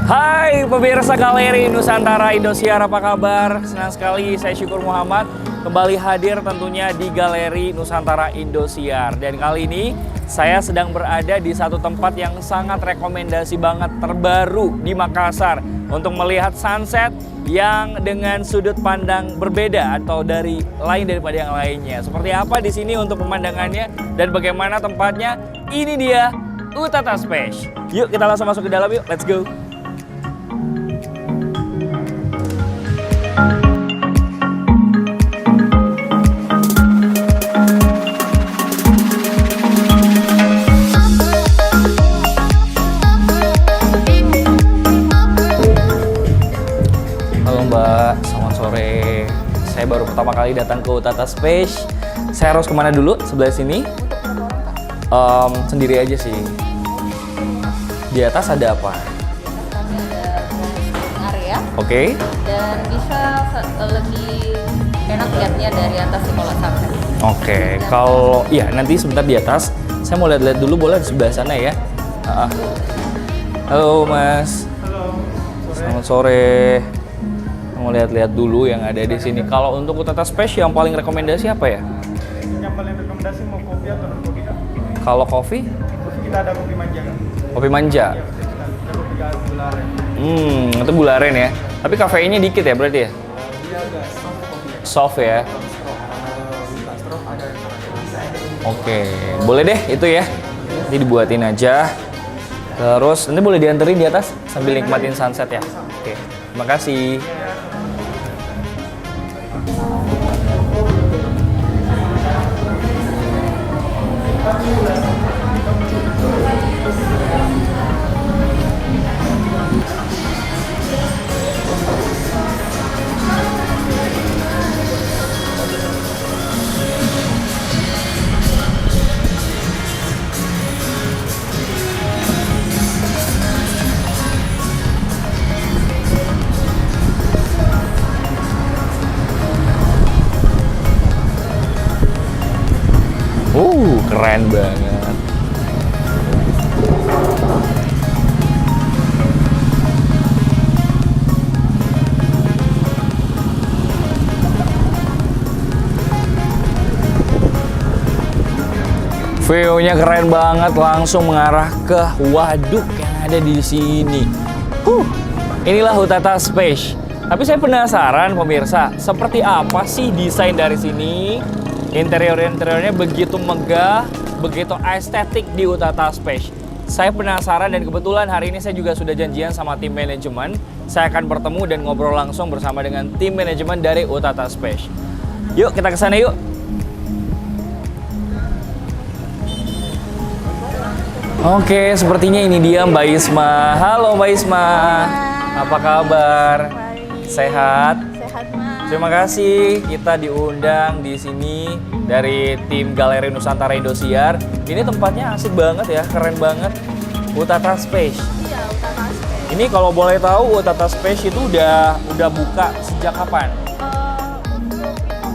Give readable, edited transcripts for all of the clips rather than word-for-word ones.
Hai pemirsa Galeri Nusantara Indosiar, apa kabar? Senang sekali, saya Syukur Muhammad kembali hadir tentunya di Galeri Nusantara Indosiar. Dan kali ini saya sedang berada di satu tempat yang sangat rekomendasi banget, terbaru di Makassar, untuk melihat sunset yang dengan sudut pandang berbeda atau lain daripada yang lainnya. Seperti apa di sini untuk pemandangannya dan bagaimana tempatnya? Ini dia Utata Space. Yuk kita langsung masuk ke dalam yuk, let's go. Halo Mbak, selamat sore. Saya baru pertama kali datang ke Utata Space. Saya harus kemana dulu? Sebelah sini? Sendiri aja sih. Di atas ada apa? Area. Oke. Dan bisa lebih enak lihatnya dari atas sekolah sunset. Oke, kalau iya nanti sebentar di atas. Saya mau lihat-lihat dulu, boleh di sebelah sana ya? Halo Mas. Halo. Selamat sore. Mau lihat-lihat dulu yang ada di sini. Kalau untuk Utata Space yang paling rekomendasi apa ya? Yang paling rekomendasi mau kopi atau non kopi kak? Kalau kopi? Kita ada kopi manja kak. Kopi manja. Ya, kita ada kopi gula aren. Itu gula aren ya. Tapi kafeinnya dikit ya berarti ya? Dia agak soft kopi. Soft ya. Strong ada. Oke, boleh deh itu ya. Nanti dibuatin aja. Terus nanti boleh dianterin di atas sambil nikmatin sunset ya. Oke, terima kasih. Keren banget. View-nya keren banget, langsung mengarah ke waduk yang ada di sini. Inilah Utata Space. Tapi saya penasaran pemirsa, seperti apa sih desain dari sini? Interior-interiornya begitu megah, begitu estetik di Utata Space. Saya penasaran dan kebetulan hari ini saya juga sudah janjian sama tim manajemen. Saya akan bertemu dan ngobrol langsung bersama dengan tim manajemen dari Utata Space. Yuk kita ke sana yuk. Oke, sepertinya ini dia Mbak Isma. Halo Mbak Isma. Apa kabar? Baik. Sehat? Sehat Mas. Terima kasih, kita diundang di sini dari tim Galeri Nusantara Indosiar. Ini tempatnya asik banget ya, keren banget. Utata Space. Iya, Utata Space. Ini kalau boleh tahu Utata Space itu udah buka sejak kapan?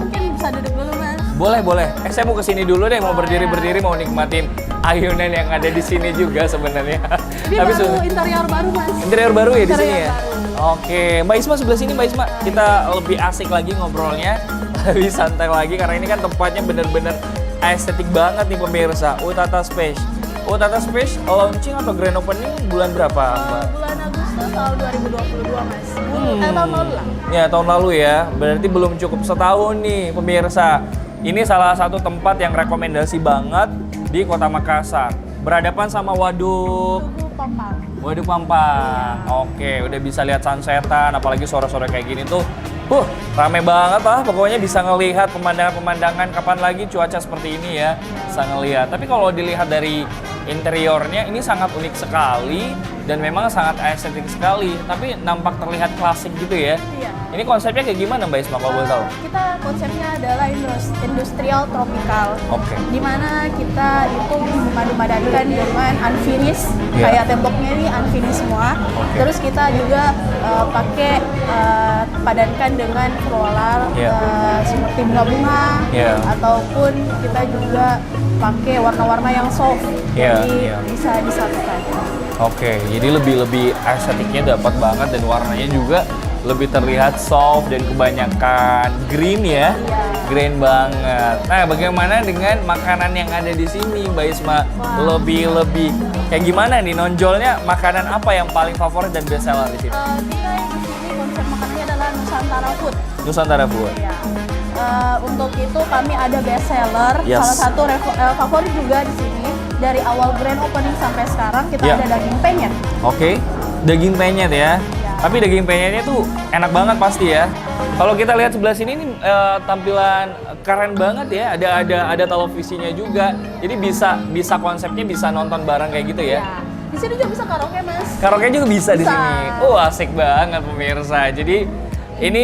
Mungkin bisa duduk dulu Mas. Boleh. Saya mau kesini dulu deh, mau berdiri, mau nikmatin ayunan yang ada di sini juga sebenarnya. Ini baru interior baru Mas. Interior baru ya di sini Interior ya? baru. Oke, Mbak Isma sebelah sini Mbak Isma. Kita lebih asik lagi ngobrolnya, lebih santai lagi karena ini kan tempatnya bener-bener estetik banget nih pemirsa. Utata Space. Utata Space launching atau grand opening bulan berapa Mbak? Bulan Agustus tahun 2022 Mas. Tahun lalu lah. Ya tahun lalu ya, berarti belum cukup setahun nih pemirsa. Ini salah satu tempat yang rekomendasi banget di Kota Makassar. Berhadapan sama Waduk Pampang. Waduk Pampang. Oke, udah bisa lihat sunsetan, apalagi sore-sore kayak gini tuh. Rame banget lah, pokoknya bisa ngelihat pemandangan-pemandangan. Kapan lagi cuaca seperti ini ya, bisa ngelihat. Tapi kalau dilihat dari interiornya, ini sangat unik sekali dan memang sangat estetik sekali. Tapi nampak terlihat klasik gitu ya. Iya. Ini konsepnya kayak gimana Mbak Isma kalau boleh tahu? Kita konsepnya adalah industrial tropical. Oke. Dimana kita itu memadupadankan dengan unfinished, Iya. kayak temboknya ini unfinished semua. Oke. Terus kita juga padankan dengan floral Iya. seperti bunga-bunga, Iya. ataupun kita juga pakai warna-warna yang soft, Iya, jadi iya. bisa disatukan. Oke, jadi lebih estetiknya dapat banget dan warnanya juga lebih terlihat soft dan kebanyakan green ya. Green banget. Nah, bagaimana dengan makanan yang ada di sini, Mbak Isma? Lebih kayak gimana nih nonjolnya? Makanan apa yang paling favorit dan best seller di sini? Kita di sini konsep makanannya adalah Nusantara Food. Nusantara Food. Ya. Untuk itu kami ada best seller, Yes. salah satu favorit juga di sini. Dari awal grand opening sampai sekarang kita Ya. ada daging penyet. Oke, daging penyet ya. Tapi daging penyetnya tuh enak banget pasti ya. Kalau kita lihat sebelah sini ini tampilan keren banget ya. Ada televisinya juga. Jadi bisa konsepnya bisa nonton bareng kayak gitu ya. Di sini juga bisa karaoke, Mas. Karaoke juga bisa di Bisa. sini. Asik banget pemirsa. Jadi ini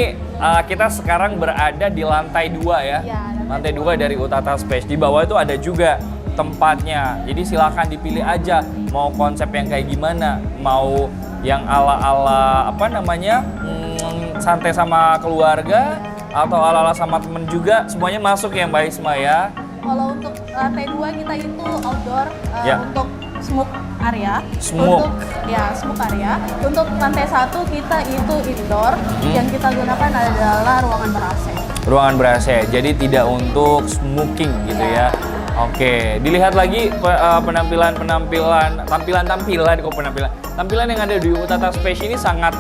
kita sekarang berada di lantai 2 ya. Ya, Lantai 2 dari Utata Space. Di bawah itu ada juga tempatnya. Jadi silakan dipilih aja mau konsep yang kayak gimana, mau yang ala-ala apa namanya? Santai sama keluarga atau ala-ala sama temen juga, semuanya masuk ya Mbak Isma ya. Kalau untuk lantai 2 kita itu outdoor, Ya. untuk smoke area. Smoke. Smoke area. Untuk lantai 1 kita itu indoor, yang kita gunakan adalah ruangan ber-AC. Ruangan ber-AC, jadi tidak untuk smoking gitu ya. Oke, dilihat lagi tampilan yang ada di Utata Space ini sangat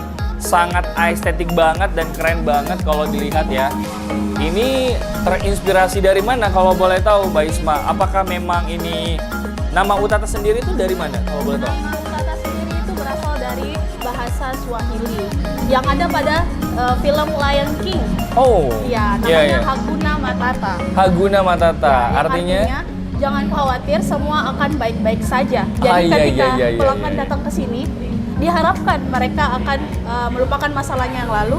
estetik banget dan keren banget kalau dilihat ya. Ini terinspirasi dari mana kalau boleh tahu Mbak Isma? Apakah memang ini nama Utata sendiri itu dari mana kalau boleh tahu? Nama Utata sendiri itu berasal dari bahasa Swahili yang ada pada film Lion King. Oh, Ya, namanya iya, iya. Hakuna Matata. Hakuna Matata, Yang artinya? jangan khawatir, semua akan baik-baik saja. Jadi Ah, iya, ketika iya, iya, pelanggan iya. datang ke sini, diharapkan mereka akan melupakan masalahnya yang lalu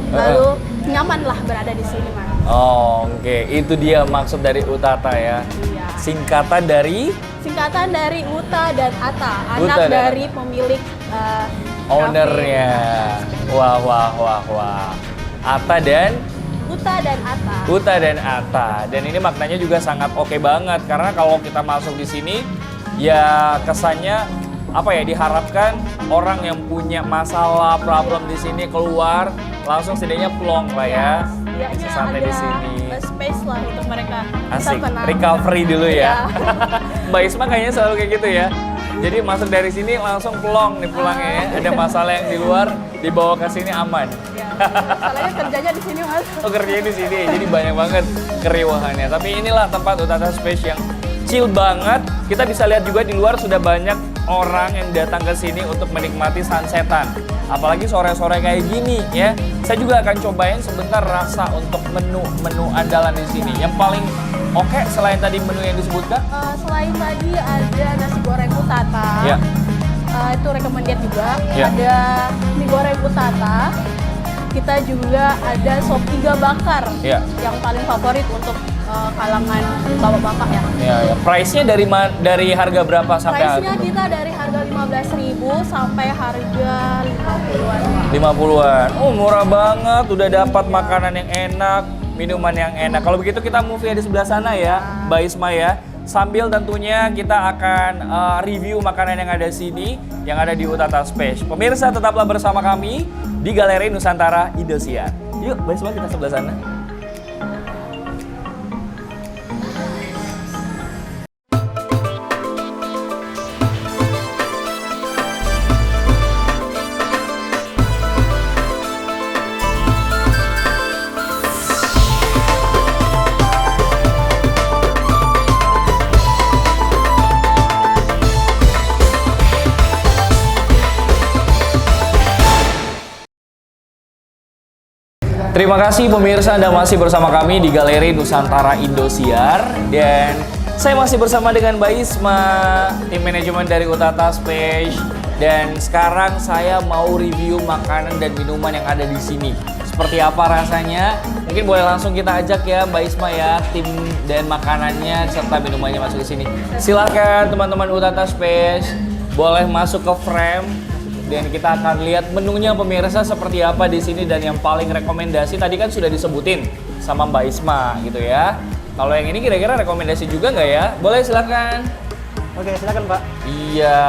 nyamanlah berada di sini, Mas. Oh, oke. Itu dia maksud dari Utata ya. Iya. Singkatan dari Singkatan dari Uta dan Ata, Uta anak dan dari pemilik ownernya. Wah. Ata dan Uta dan Ata. Uta dan Ata. Dan ini maknanya juga sangat oke banget karena kalau kita masuk di sini ya kesannya apa ya, diharapkan orang yang punya masalah problem di sini keluar langsung setidaknya plong lah ya. Setidaknya Santai di ada sini. space lah untuk mereka bisa Asik, tenang. recovery dulu ya. Iya. Mbak Isma kayaknya selalu kayak gitu ya. Jadi masuk dari sini langsung plong nih pulangnya ya. Ada masalah yang di luar dibawa ke sini aman. Ya, masalahnya kerjanya di sini, Mas. Oh, kerjanya di sini, jadi banyak banget keriuhannya. Tapi inilah tempat Utata Space yang chill banget. Kita bisa lihat juga di luar sudah banyak orang yang datang ke sini untuk menikmati sunsetan. Apalagi sore-sore kayak gini ya. Saya juga akan cobain sebentar rasa untuk menu andalan di sini. Yang paling oke selain tadi menu yang disebutkan? Selain tadi ada nasi goreng Utata. Ya. Itu recommended juga. Ya. Ada mie goreng Utata. Kita juga ada sop iga bakar. Ya. Yang paling favorit untuk kalangan bapak-bapak ya. Ya. Price-nya dari harga berapa sampai Price-nya kita dari harga 15.000 sampai harga 50-an. 50-an. Oh, murah banget. Udah dapat makanan yang enak, minuman yang enak. Kalau begitu kita move ya di sebelah sana ya, Mbak Isma ya. Sambil tentunya kita akan review makanan yang ada di sini, yang ada di Utata Space. Pemirsa tetaplah bersama kami di Galeri Nusantara Indosiar. Yuk, Mbak Isma kita sebelah sana. Terima kasih pemirsa, Anda masih bersama kami di Galeri Nusantara Indosiar. Dan saya masih bersama dengan Mbak Isma, tim manajemen dari Utata Space. Dan sekarang saya mau review makanan dan minuman yang ada di sini. Seperti apa rasanya? Mungkin boleh langsung kita ajak ya Mbak Isma ya, tim dan makanannya serta minumannya masuk ke sini. Silakan teman-teman Utata Space, boleh masuk ke frame. Dan kita akan lihat menunya pemirsa seperti apa di sini, dan yang paling rekomendasi tadi kan sudah disebutin sama Mbak Isma gitu ya. Kalau yang ini kira-kira rekomendasi juga nggak ya? Boleh silakan. Oke, silakan Pak. Iya,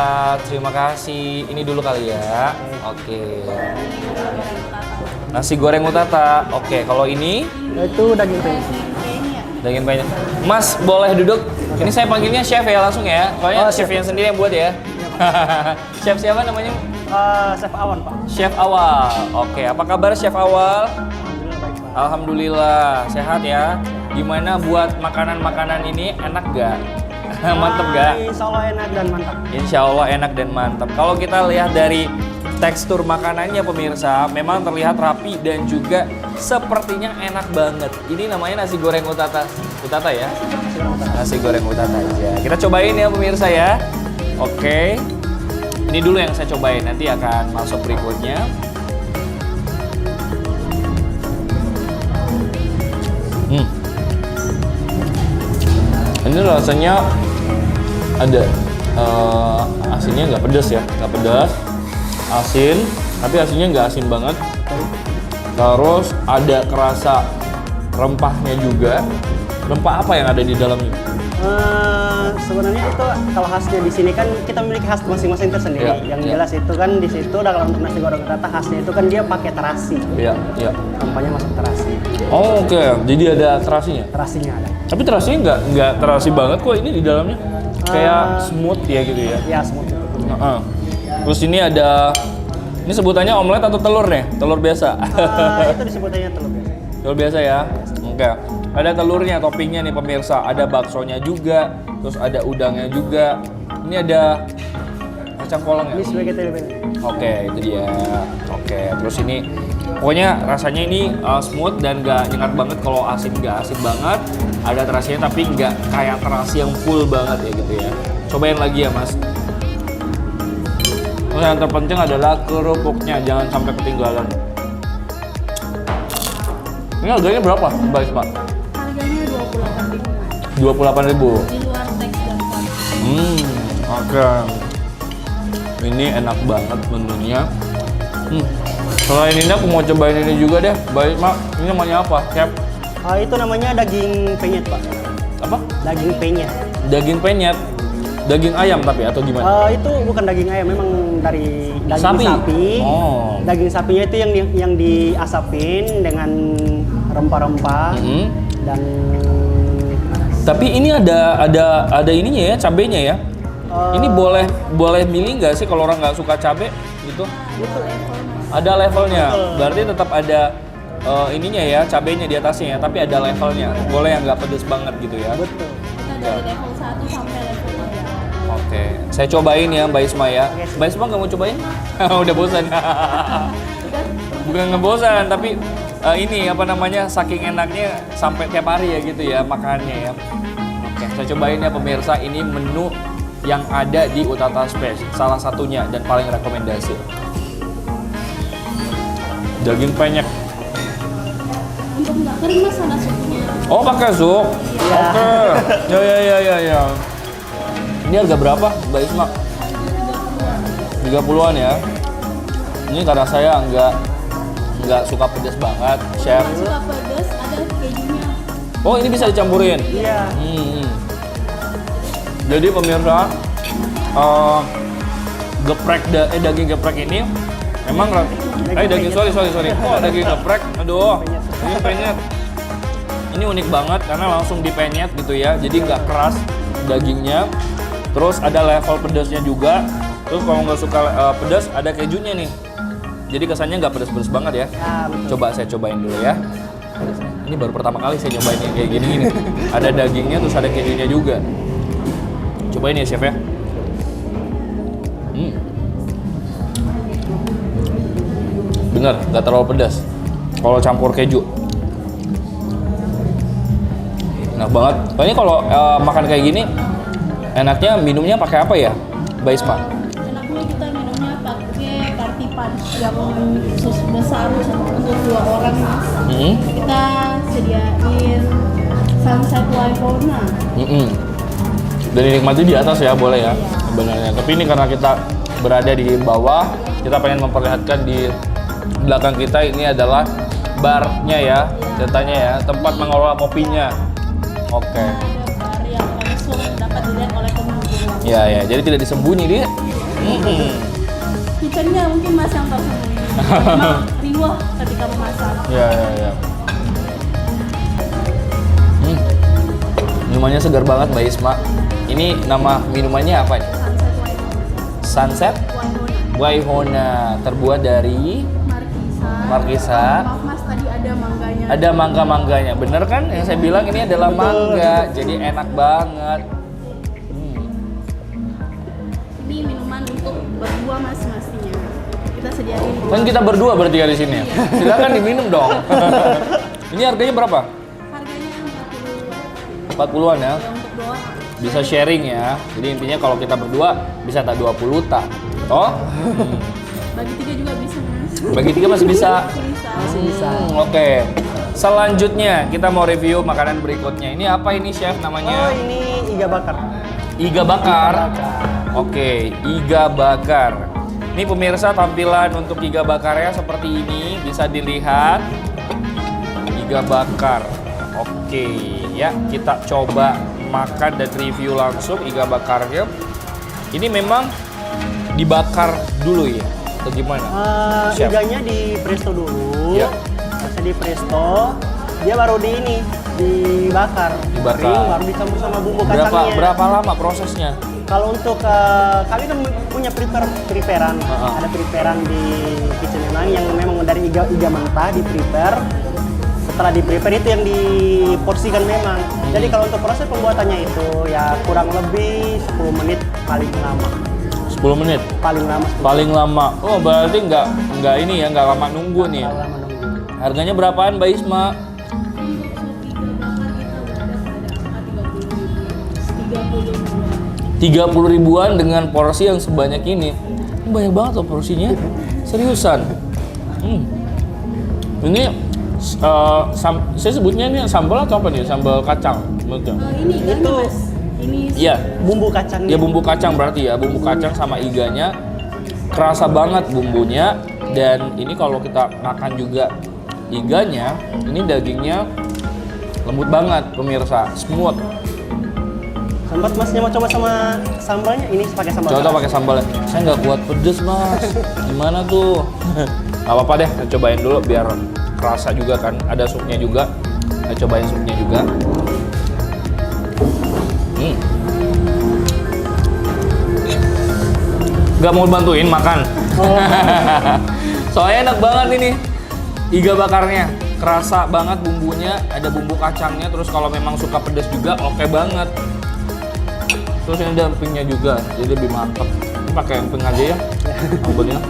terima kasih. Ini dulu kali ya. Oke. Nasi goreng utata. Oke, kalau ini Itu daging penyet. daging penyet. Mas, boleh duduk? Ini saya panggilnya chef ya langsung ya. Soalnya Oh, chefnya sendiri yang buat ya. Chef siapa namanya? Chef Awan Pak. Chef Awal. Oke, apa kabar Chef Awal? Alhamdulillah baik Pak. Alhamdulillah, sehat ya. Gimana buat makanan-makanan ini enak gak? Mantep gak? Insya Allah enak dan mantap. Insya Allah enak dan mantap. Kalau kita lihat dari tekstur makanannya pemirsa, memang terlihat rapi dan juga sepertinya enak banget. Ini namanya nasi goreng utata. Utata ya? Nasi goreng utata aja. Kita cobain ya pemirsa ya. Oke. Ini dulu yang saya cobain, nanti akan masuk berikutnya. Ini rasanya ada asinnya nggak pedas ya, nggak pedas, asin, tapi asinnya nggak asin banget. Terus ada kerasa rempahnya juga. Rempah apa yang ada di dalamnya? Sebenarnya itu kalau khasnya di sini kan kita memiliki khas masing-masing tersendiri. Iya, Yang iya. jelas itu kan di situ kalau untuk nasi goreng utata khasnya itu kan dia pakai terasi. Iya, iya. Rempahnya masuk terasi. Oh, oke. Jadi ada terasinya. Terasinya ada. Tapi terasinya nggak terasi banget kok ini di dalamnya. Kayak smooth ya gitu ya. Ya semua. Heeh. Terus ini ada, ini sebutannya omelet atau telur nih? Telur biasa. Itu disebutannya telur biasa. Telur biasa ya. Oke. Ada telurnya, toppingnya nih pemirsa. Ada baksonya juga. Terus ada udangnya juga. Ini ada kacang polong ya. Ini sebagai telepon. Oke, itu dia. Oke, terus ini pokoknya rasanya ini smooth dan nggak nyengat banget. Kalau asin nggak asin banget. Ada terasinya tapi nggak kayak terasi yang full banget ya gitu ya. Cobain lagi ya mas. Terus yang terpenting adalah kerupuknya, jangan sampai ketinggalan. Ini harganya berapa, Mbak Isma? Harganya 28.000. 28.000. Di luar teks dan pajak. Oke. Ini enak banget menunya. Selain ini aku mau cobain ini juga deh. Baik, Mak. Ini namanya apa, Chef? Itu namanya daging penyet Pak. Apa? Daging penyet. Daging penyet. Daging ayam tapi atau gimana? Itu bukan daging ayam, memang dari daging Sapi? sapi. Oh. Daging sapinya itu yang diasapin dengan rempah-rempah dan Tapi ini ada ininya ya, cabenya ya. Ini boleh milih nggak sih kalau orang nggak suka cabe gitu? Ada levelnya. Berarti tetap ada ininya ya, cabenya di atasnya ya, tapi ada levelnya. Boleh yang nggak pedes banget gitu ya. betul. Kita dari level 1 sampai level 3. Oke, saya cobain ya Mbak Isma ya. Mbak Isma nggak mau cobain? Udah bosan. Bukan ngebosan, tapi ini apa namanya, saking enaknya sampai tiap hari ya gitu ya makannya ya. Oke, saya cobain ya pemirsa, ini menu yang ada di Utata Space, salah satunya dan paling rekomendasi. Daging penyet. Untuk nggak kering mas ada supnya. Oh, pakai sup? Oke. Ya. Ini harga berapa, Mbak Isma? 30-an ya. Ini karena saya nggak suka pedas banget, Chef. Suka pedas ada kejunya. Oh, ini bisa dicampurin? Iya. Jadi pemirsa, daging geprek ini memang daging sorry. Oh, daging geprek, aduh, ini penyet. Ini unik banget karena langsung dipenyet gitu ya, jadi nggak keras dagingnya. Terus ada level pedasnya juga. Terus kalau nggak suka pedas, ada kejunya nih. Jadi kesannya nggak pedas-pedas banget ya. betul. Coba saya cobain dulu ya. Ini baru pertama kali saya nyobain yang kayak gini nih. Ada dagingnya terus ada kejunya juga. Cobain ya chef ya. Bener, nggak terlalu pedas. Kalau campur keju, enak banget. Ini kalau makan kayak gini, enaknya minumnya pakai apa ya, Mbak Isma? Enaknya kita minumnya pakai kartipan yang khusus besar untuk 2 orang mas. Kita sediain sunset Wivona. Dan dinikmati di atas ya, boleh ya sebenarnya. Tapi ini karena kita berada di bawah, kita pengen memperlihatkan di belakang kita ini adalah barnya ya, ceritanya ya, tempat mengelola kopinya. Oke. Ada bar yang langsung langsung dapat dilihat oleh pengunjung. Ya, jadi tidak disembunyi dia. Kitchennya mungkin Mas yang tersembunyi. Memang riwah ketika memasak. Ya. Minumannya segar banget Mbak Isma. Ini nama minumannya apa nih? Sunset Waihona, terbuat dari Markisa. Maaf Mas, tadi ada mangganya. Ada mangga-mangganya, bener kan? Yang saya bilang ini adalah mangga, jadi enak banget. Ini minuman untuk berdua Mas mestinya. Kita sediain. Kan kita berdua bertiga di sini. Silakan diminum dong. Ini harganya berapa? Harganya 40-an ya. untuk dua. Bisa sharing ya. Jadi intinya kalau kita berdua bisa tak 20 tak. Oh? Bagi tiga juga bisa Mas. Bagi tiga masih bisa. Masih bisa. Oke. Selanjutnya kita mau review makanan berikutnya. Ini apa ini chef Oh, namanya? ini iga bakar. Iga bakar. Oke, iga bakar. Ini pemirsa tampilan untuk iga bakarnya seperti ini, bisa dilihat. Iga bakar. Oke, ya kita coba makan dan review langsung iga bakarnya. Ini memang dibakar dulu ya, atau gimana? Chef. Iganya di presto dulu. Ya. Masih di presto, dia baru dibakar. Dibakar. Kering, baru dicampur sama bumbu kacangnya. Berapa lama prosesnya? Kalau untuk kami kan punya preparean, ada preparean di kitchen yang memang dari iga mentah di prepare. Setelah di prepare itu yang diporsikan memang. Jadi kalau untuk proses pembuatannya itu ya kurang lebih 10 menit paling lama. 10 menit? Paling lama. Paling lama. Oh berarti nggak ini ya, nggak lama nunggu nih. Paling lama nunggu. Harganya berapaan Mbak Isma? 30 ribuan dengan porsi yang sebanyak ini. Banyak banget loh porsinya. Seriusan. Ini saya sebutnya ini sambal atau apa nih? Sambal kacang. Ini iganya Mas. Ini Iya, Bumbu kacangnya. ya bumbu kacang berarti ya. Bumbu kacang sama iganya. Kerasa banget bumbunya. Dan ini kalau kita makan juga iganya, ini dagingnya lembut banget pemirsa, smooth. Sempat Masnya mau coba sama sambalnya? Ini pakai sambal. Coba pakai sambalnya. Saya nggak kuat pedes Mas. Gimana tuh? Gak apa-apa deh, kita cobain dulu biar kerasa juga kan. Ada supnya juga. Kita cobain supnya juga. Gak mau bantuin makan. Soalnya enak banget ini iga bakarnya. Kerasa banget bumbunya, ada bumbu kacangnya. Terus kalau memang suka pedes juga, oke banget. Terus ini ada empingnya juga, jadi lebih mantap. Ini pakai emping aja ya, sambelnya.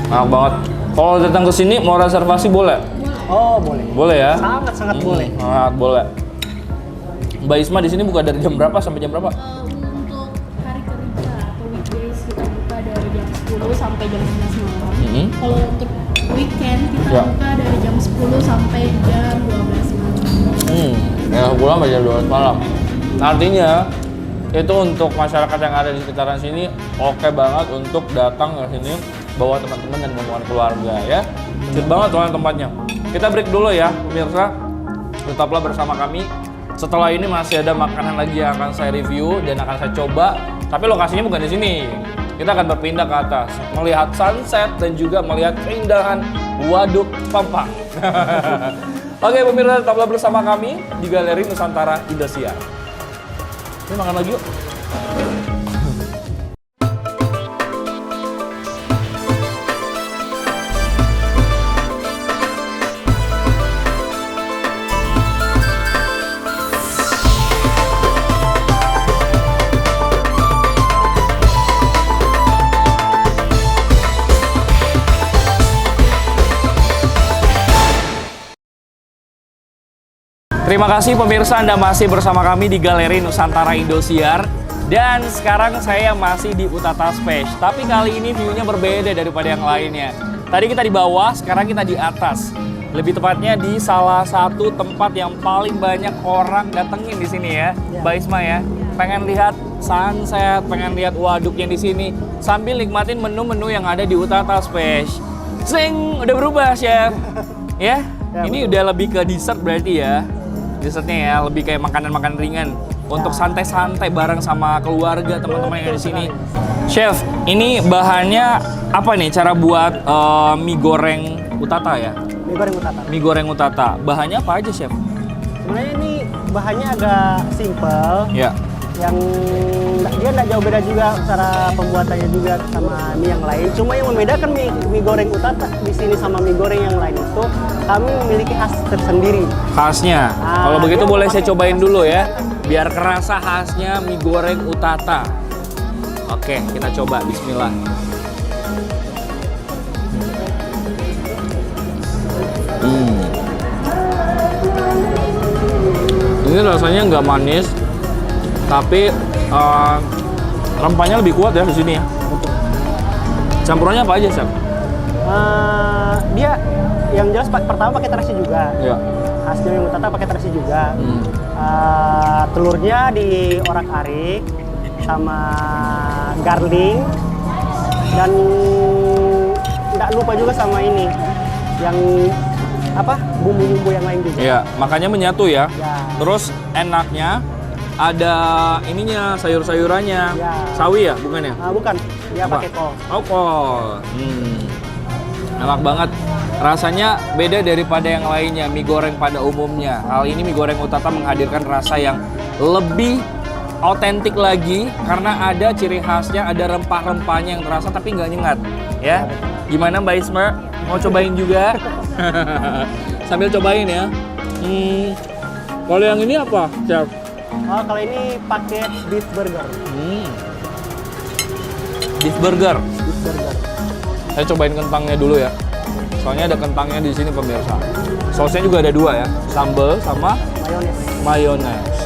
Enak banget. Kalau datang ke sini mau reservasi boleh? Oh, boleh. Boleh ya? Sangat boleh. Sangat boleh. Mbak Isma di sini buka dari jam berapa sampai jam berapa? untuk hari kerja atau weekdays kita buka dari jam 10 sampai jam 11 malam. Kalau untuk weekend kita Ya. buka dari jam 10 sampai jam 12 malam. Ya pulang sampai jam 12 malam. Artinya itu untuk masyarakat yang ada di sekitaran sini oke banget untuk datang ke sini bawa teman-teman dan rombongan keluarga ya. Cute banget soalnya tempatnya. Kita break dulu ya pemirsa. Tetaplah bersama kami. Setelah ini masih ada makanan lagi yang akan saya review dan akan saya coba. Tapi lokasinya bukan di sini. Kita akan berpindah ke atas, melihat sunset dan juga melihat keindahan Waduk Pampang. Oke pemirsa, tetaplah bersama kami di Galeri Nusantara Indosiar. Ini makan lagi yuk. Terima kasih pemirsa, Anda masih bersama kami di Galeri Nusantara Indosiar. Dan sekarang saya masih di Utata Space. Tapi kali ini view-nya berbeda daripada yang lainnya. Tadi kita di bawah, sekarang kita di atas. Lebih tepatnya di salah satu tempat yang paling banyak orang datengin di sini ya, Mbak Isma ya. Pengen lihat sunset, pengen lihat waduknya di sini, sambil nikmatin menu-menu yang ada di Utata Space. Sing, udah berubah chef, ya? Ya, Ini betul. udah lebih ke dessert berarti ya. Dessertnya ya, lebih kayak makanan-makanan ringan. Untuk Ya. santai-santai bareng sama keluarga, teman-teman yang ada di sini. Chef, ini bahannya apa nih? Cara buat mie goreng utata ya? Mie goreng utata. Mie goreng utata. Bahannya apa aja, Chef? Sebenarnya ini bahannya agak simple. Ya. Yang dia nggak jauh beda juga cara pembuatannya juga sama mie yang lain. Cuma yang membedakan mie goreng utata di sini sama mie goreng yang lain itu kami memiliki khas tersendiri. Khasnya. Ah, Kalau begitu dia boleh saya pakai- cobain dulu ya. Biar kerasa khasnya mie goreng utata. Oke, kita coba. Bismillah. Ini rasanya nggak manis, tapi rempahnya lebih kuat ya di sini ya. Campurannya apa aja, Chef? Dia yang jelas pertama pakai terasi juga. Ya. Khas mie goreng utata pakai terasi juga. Hmm. Telurnya diorak-arik sama garlic dan nggak lupa juga sama ini yang apa bumbu-bumbu yang lain juga. Iya, makanya menyatu ya. Ya. Terus enaknya ada ininya sayur-sayurannya. Ya. Sawi ya, bukan ya? Bukan, dia Apa? pakai kol. Oh, kol. Enak banget. Rasanya beda daripada yang lainnya, mie goreng pada umumnya. Kali ini mie goreng utata menghadirkan rasa yang lebih otentik lagi karena ada ciri khasnya, ada rempah-rempahnya yang terasa tapi nggak nyengat. Ya, gimana Mbak Isma? Mau cobain juga? Sambil cobain ya. Kalau yang ini apa, Chef? Oh, kalau ini pakai beef burger. Beef burger. Beef burger. Saya cobain kentangnya dulu ya. Soalnya ada kentangnya di sini pemirsa. Sausnya juga ada dua ya, sambal sama Mayones. mayones.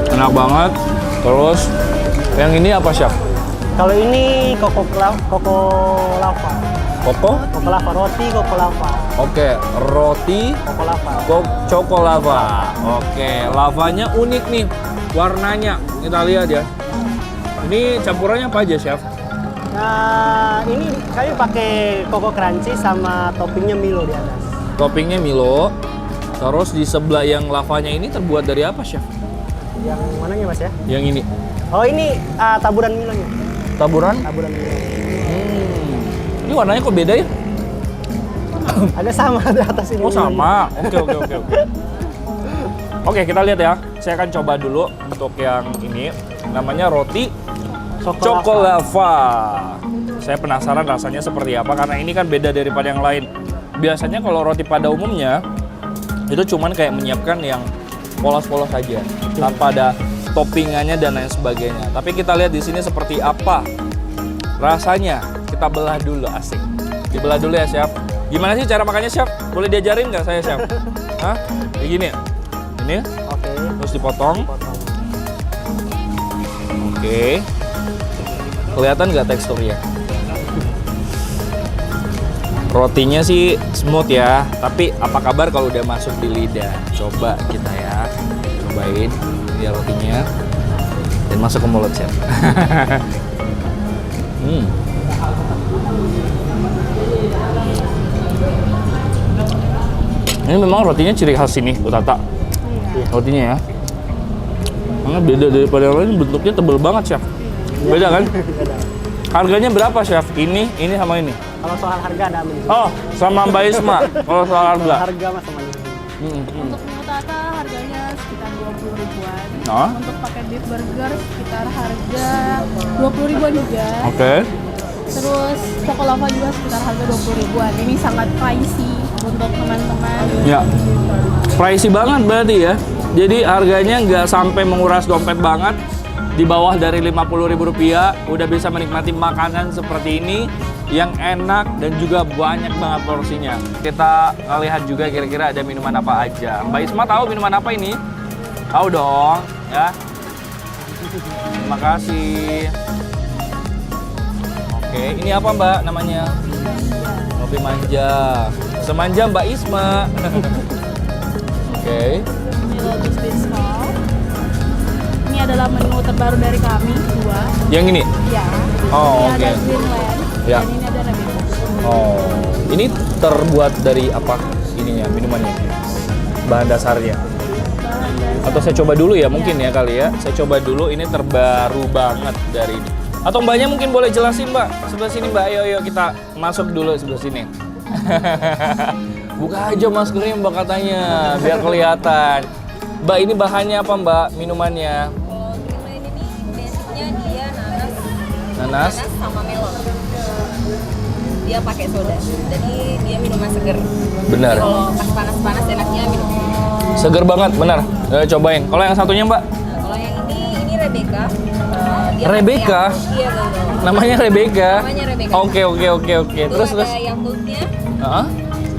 Enak banget. Terus yang ini apa, Chef? Kalau ini koko lava. Koko? Koko lava roti, koko lava. Oke, roti Koko lava. Choco lava. Oke, lavanya unik nih warnanya. Kita lihat ya. Ini campurannya apa aja, Chef? Nah, ini kami pakai koko crunchy sama toppingnya Milo di atas. Toppingnya Milo. Terus di sebelah yang lavanya ini terbuat dari apa, Chef? Yang mananya Mas ya? Yang ini. Oh, ini taburan Milonya. Taburan? Taburan Milo. Ini warnanya kok beda ya? Ada sama di atas ini. Oh, sama. Oke. Oke, kita lihat ya. Saya akan coba dulu untuk yang ini. Namanya roti Choco lava. Saya penasaran rasanya seperti apa karena ini kan beda daripada yang lain. Biasanya kalau roti pada umumnya itu cuman kayak menyiapkan yang polos-polos saja tanpa ada toppingannya dan lain sebagainya. Tapi kita lihat di sini seperti apa rasanya. Kita belah dulu, asik. Dibelah dulu ya, Chef. Gimana sih cara makannya, Chef? Boleh diajarin nggak saya, Chef? Hah? Kayak gini. Ini Oke. terus dipotong. Potong. Oke. Kelihatan nggak teksturnya? Rotinya sih smooth ya, tapi apa kabar kalau udah masuk di lidah? Coba kita ya, cobain ya rotinya dan masuk ke mulut, Chef. Ini memang rotinya ciri khas sini, utata. Rotinya ya. Karena beda daripada yang lain, bentuknya tebel banget, Chef. Beda kan? Harganya berapa, Chef? Ini sama ini? Kalau soal harga ada amin. Oh, sama Mbak Isma. Kalau soal harga. Harga Mas sama ini. Untuk mie utata harganya sekitar 20 ribuan. Oh. Untuk pakai beef burger sekitar harga 20 ribuan juga. Oke. Terus Choco lava juga sekitar harga 20 ribuan. Ini sangat pricey untuk teman-teman. Ya. Pricey banget berarti ya. Jadi harganya nggak sampai menguras dompet banget. Di bawah dari Rp50.000 udah bisa menikmati makanan seperti ini yang enak dan juga banyak banget porsinya. Kita lihat juga kira-kira ada minuman apa aja. Mbak Isma tahu minuman apa ini? Tahu dong, ya. Terima kasih. Oke, ini apa Mbak namanya? Kopi manja. Semanja Mbak Isma. Oke. Milo Lotus Biscuit. Ini ada adalah menu terbaru dari kami dua. Yang ini? Ya. Oh, Ini oke. ada Greenland Ya. dan ini ada Rebecca. Oh, ini terbuat dari apa ininya, minumannya? Bahan dasarnya? Bahan dasar. Atau saya coba dulu ya mungkin ya kali ya. Saya coba dulu, ini terbaru banget dari ini. Atau mbaknya mungkin boleh jelasin mbak, sebelah sini mbak, ayo kita masuk dulu sebelah sini. Buka aja maskernya mbak katanya, biar kelihatan. Mbak ini bahannya apa mbak, minumannya? Kalau Greenland ini basicnya dia Nanas? nanas sama melon. Dia pakai soda, jadi dia minuman seger. Benar. Kalau pas panas-panas enaknya minum. Seger banget, benar. Cobain. Kalau yang satunya mbak? Nah, kalau yang ini Rebecca. Dia Rebecca? pakai iya betul. Namanya Rebecca? Namanya Rebecca. Oke. Itu Terus? ada Yakultnya Heeh.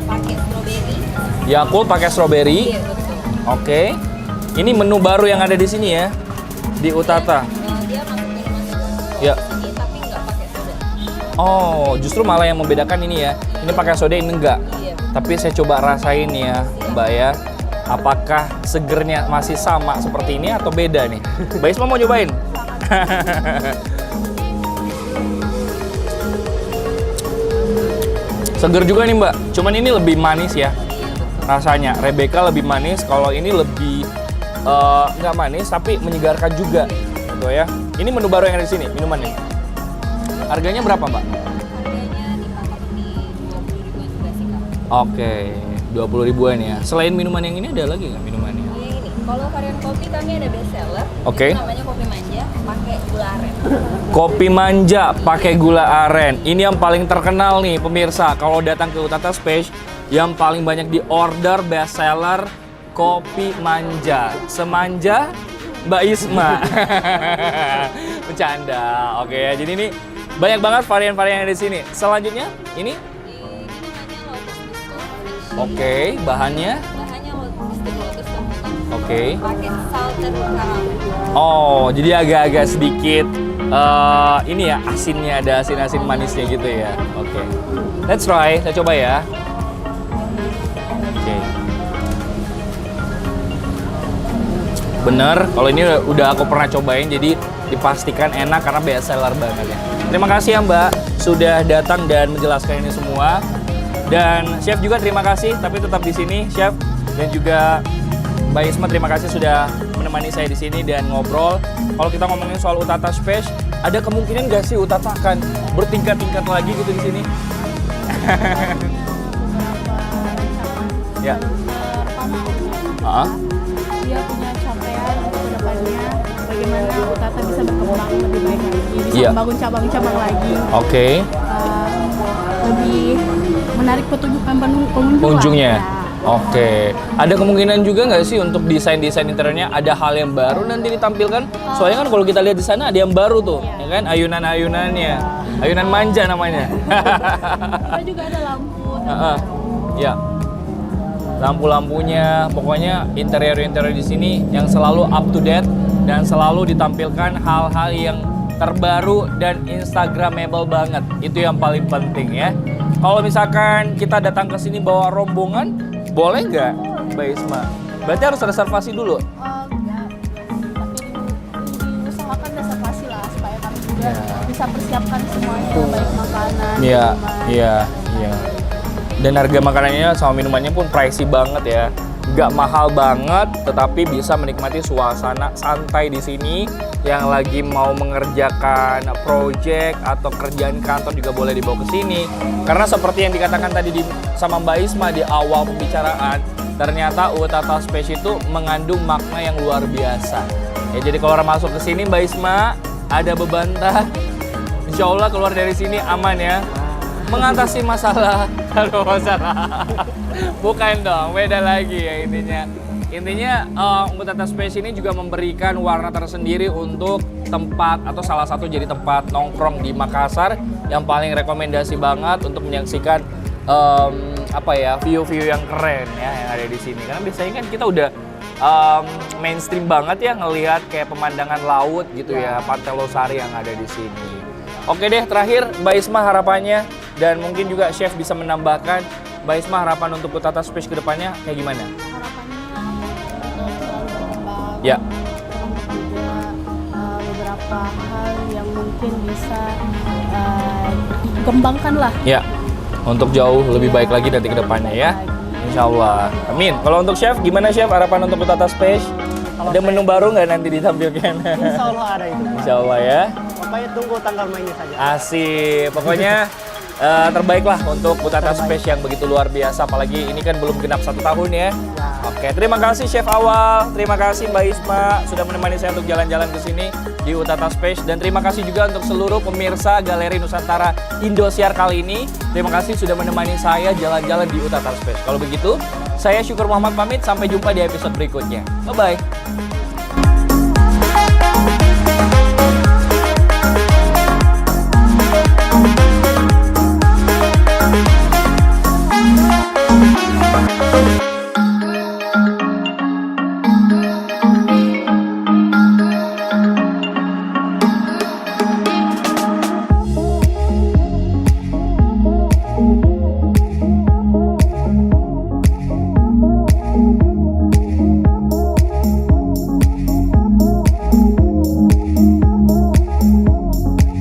pakai stroberi. Yakult pakai strawberry. Iya betul. Oke. Ini menu baru yang ada di sini ya. Di Utata. Dia masuk minuman seger. Ya. Ini tapi nggak pakai soda. Oh, justru malah yang membedakan ini ya. Ini pakai soda, ini enggak. Iya. Tapi saya coba rasain ya, Mbak ya. Apakah segernya masih sama seperti ini atau beda nih? Mbak Isma mau nyobain? Seger juga nih Mbak. Cuman ini lebih manis ya rasanya. Rebecca lebih manis. Kalau ini lebih nggak manis tapi menyegarkan juga. Gitu ya. Ini menu baru yang ada di sini, minumannya. Harganya berapa Mbak? Harganya dipatok di 20.000-an juga sih Kak. Oke, 20 ribuan ya. Selain minuman yang ini ada lagi nggak minumannya? Yang ini, kalau varian kopi kami ada best seller. Oke. Itu namanya kopi manja pakai gula aren. Kopi manja pakai gula aren. Ini yang paling terkenal nih pemirsa. Kalau datang ke Utata Space, yang paling banyak di order best seller kopi manja. Semanja Mbak Isma. Bercanda. Oke ya. Jadi ini banyak banget varian-varian yang ada di sini. Selanjutnya ini Ini namanya lotus bisco. oke, bahannya Bahannya biscuit lotus kemudian oke. pakai salted caramel. Oh, jadi agak-agak sedikit ini ya, asinnya ada asin-asin manisnya gitu ya. Oke. Let's try, saya coba ya. Oke. Bener, kalau ini udah aku pernah cobain, jadi dipastikan enak karena best seller banget ya. Terima kasih ya Mbak, sudah datang dan menjelaskan ini semua. Dan Chef juga terima kasih, tapi tetap di sini Chef. Dan juga Mbak Isma terima kasih sudah menemani saya di sini dan ngobrol. Kalau kita ngomongin soal Utata Space, ada kemungkinan nggak sih Utata akan bertingkat-tingkat lagi gitu di sini? Ya. Pertama, Ah, dia punya capaian untuk kedepannya bagaimana Utata bisa berkembang lebih baik lagi, bisa Iya. membangun cabang-cabang lagi, oke. lebih menarik pengunjung Pengunjungnya. lah. Ya. Oke. Ada kemungkinan juga nggak sih untuk desain-desain interiornya ada hal yang baru nanti ditampilkan? Soalnya kan kalau kita lihat di sana ada yang baru tuh, ya kan? Ayunan-ayunannya. Ayunan manja namanya. Kita juga ada lampu Heeh. Ya. Lampu-lampunya, pokoknya interior-interior di sini yang selalu up to date dan selalu ditampilkan hal-hal yang terbaru dan instagramable banget. Itu yang paling penting ya. Kalau misalkan kita datang ke sini bawa rombongan, boleh nggak, Mbak Isma? Berarti harus reservasi dulu. enggak, tapi diusahakan reservasi lah supaya kami juga Ya. bisa persiapkan semuanya, baik makanan, Iya, minuman. iya. Dan harga makanannya sama minumannya pun pricey banget ya. Nggak mahal banget, tetapi bisa menikmati suasana santai di sini. Yang lagi mau mengerjakan project atau kerjaan kantor juga boleh dibawa ke sini. Karena seperti yang dikatakan tadi sama Mbak Isma di awal pembicaraan, ternyata Utata Space itu mengandung makna yang luar biasa. Ya, jadi kalau orang masuk ke sini Mbak Isma ada bebantah, insya Allah keluar dari sini aman ya. Mengatasi masalah, kalau masalah. Bukan dong, beda lagi ya intinya. Intinya Utata Space ini juga memberikan warna tersendiri untuk tempat atau salah satu jadi tempat nongkrong di Makassar yang paling rekomendasi banget untuk menyaksikan view-view yang keren ya yang ada di sini. Karena biasanya kan kita udah mainstream banget ya ngelihat kayak pemandangan laut gitu ya, Pantai Losari yang ada di sini. Oke deh, terakhir Mbak Isma harapannya dan mungkin juga Chef bisa menambahkan, Mbak Isma harapan untuk Utata Space ke depannya kayak gimana? Harapannya selalu berkembang, Ya. untuk juga beberapa hal yang mungkin bisa dikembangkan lah. Ya, untuk jauh lebih baik lagi nanti ke depannya ya. Insya Allah. Amin. Kalau untuk chef, gimana chef harapan untuk Utata Space? Ada menu baru nggak nanti ditampilkan? Insya Allah ada itu. Insya Allah ya. Pokoknya tunggu tanggal mainnya saja. Asik. Pokoknya terbaiklah untuk Utata Space yang begitu luar biasa. Apalagi ini kan belum genap 1 tahun ya. Oke, terima kasih Chef Awal. Terima kasih Mbak Isma sudah menemani saya untuk jalan-jalan ke sini di Utata Space. Dan terima kasih juga untuk seluruh pemirsa Galeri Nusantara Indosiar kali ini. Terima kasih sudah menemani saya jalan-jalan di Utata Space. Kalau begitu, saya Syukur Muhammad pamit. Sampai jumpa di episode berikutnya. Bye-bye.